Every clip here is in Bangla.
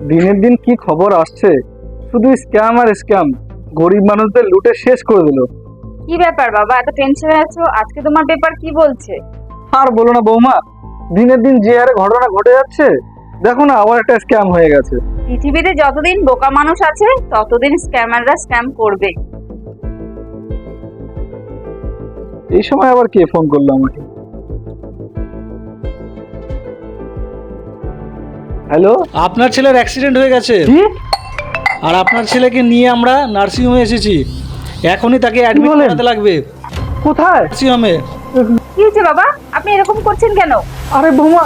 দিনের দিন কি খবর আসছে, শুধু স্ক্যাম আর স্ক্যাম। গরিব মানুষদের লুটে শেষ করে দিল। কি ব্যাপার বাবা, এত টেনশনে আছো? আজকে তোমার পেপার কি বলছে? আর বলো না বৌমা, দিনের দিন যে হারে ঘটনা ঘটে যাচ্ছে, দেখো না আবার একটা স্ক্যাম হয়ে গেছে। পৃথিবীতে যতদিন বোকা মানুষ আছে ততদিন স্ক্যামাররা স্ক্যাম করবে। এই সময় আবার কে ফোন করলো আমাকে? হ্যালো। আপনার ছেলের অ্যাক্সিডেন্ট হয়ে গেছে কি আর আপনার ছেলেকে নিয়ে আমরা নার্সিংহোমে এসেছি। এখনই তাকে অ্যাডমিট বলেন? করাতে লাগবে কোথায়? নার্সিংহোমে। কি হয়েছে বাবা, আপনি এরকম করছেন কেন? আরে বৌমা,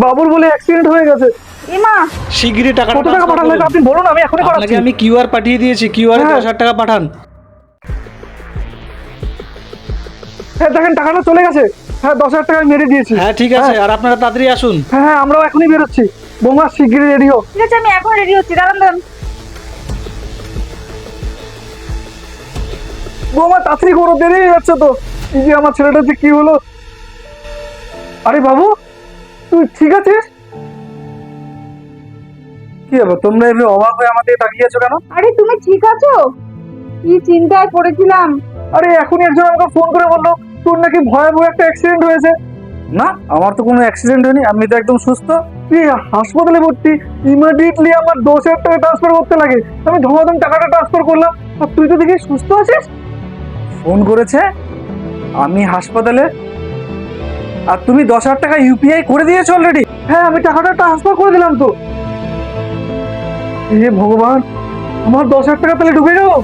বাবুর বলে অ্যাক্সিডেন্ট হয়ে গেছে। এমা, শিগগিরই টাকাটা কত টাকা transfer পাঠানো করুন। আপনি বলুন, আমি এখনই আপনাকে পাঠাচ্ছি। আমি কিউআর পাঠিয়ে দিয়েছি, কিউআর হ্যাঁ। 10,000 টাকা পাঠান। হ্যাঁ দেখেন টাকাটা চলে গেছে। হ্যাঁ 10,000 টাকা আমি মেরে দিয়েছি। হ্যাঁ ঠিক আছে, আর আপনারা তাড়াতাড়ি আসুন। হ্যাঁ হ্যাঁ, আমরাও এখনই বেরোচ্ছি। বৌমা শিগগিরই রেডি হো। ঠিক আছে আমি এখন রেডি হচ্ছি, দাঁড়ান দাঁড়ান। বৌমা তাড়াতাড়ি করো, দেরি হয়ে যাচ্ছে তো। এই যে আমার ছেলেটা যে কি হলো। আরে বাবু, তুই ঠিক আছিস? কি হবে, তোমরা এভাবে অবাক হয়ে আমাদের তাকিয়ে আছো কেন? আরে তুমি ঠিক আছো? কি চিন্তায় পড়েছিলাম। আরে এখনই একজন আমাকে ফোন করে বললো তোর নাকি ভয়াবহ একটা অ্যাক্সিডেন্ট হয়েছে। না, আমার তো কোনো অ্যাক্সিডেন্ট হয়নি, আমি তো একদম সুস্থ। তুই হাসপাতালে ভর্তি, ইমিডিয়েটলি আমার 10,000 টাকা ট্রান্সফার করতে লাগে। আমি ধমাধম টাকাটা ট্রান্সফার করলাম, আর তুই তো দেখি সুস্থ আছিস। ফোন করেছে আমি হাসপাতালে, আর তুমি 10,000 টাকা ইউপিআই করে দিয়েছো অলরেডি? হ্যাঁ আমি টাকাটা ট্রান্সফার করে দিলাম তো। হে ভগবান, আমার 10,000 টাকা তাহলে ঢুকে যাবো।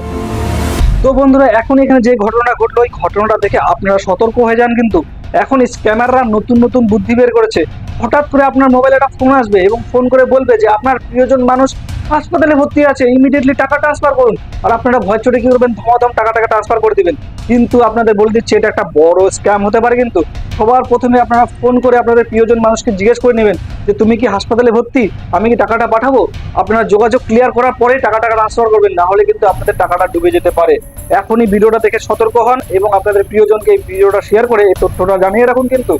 তো বন্ধুরা, এখন এখানে যে ঘটনা ঘটলো, ওই ঘটনাটা দেখে আপনারা সতর্ক হয়ে যান। কিন্তু এখন স্ক্যামাররা নতুন নতুন বুদ্ধি বের করেছে। হঠাৎ করে আপনার মোবাইলে একটা ফোন আসবে এবং ফোন করে বলবে যে আপনার প্রিয়জন মানুষ হাসপাতালে ভর্তি আছে, ইমিডিয়েটলি টাকা ট্রান্সফার করুন। আর আপনারা ভয় চটে কি করবেন, ধমাধম টাকা ট্রান্সফার করে দিবেন। কিন্তু আপনাদের বলে দিচ্ছি, এটা একটা বড় স্ক্যাম হতে পারে। কিন্তু সবার প্রথমে আপনারা ফোন করে আপনাদের প্রিয়জন মানুষকে জিজ্ঞেস করে নেবেন যে তুমি কি হাসপাতালে ভর্তি, আমি কি টাকাটা পাঠাবো। আপনারা যোগাযোগ ক্লিয়ার করার পরে টাকাটা ট্রান্সফার করবেন, না হলে কিন্তু আপনাদের টাকাটা ডুবে যেতে পারে। এখনই ভিডিওটা দেখে সতর্ক হন এবং আপনাদের প্রিয়জনকে এই ভিডিওটা শেয়ার করে এই তথ্যটা জানিয়ে রাখুন কিন্তু।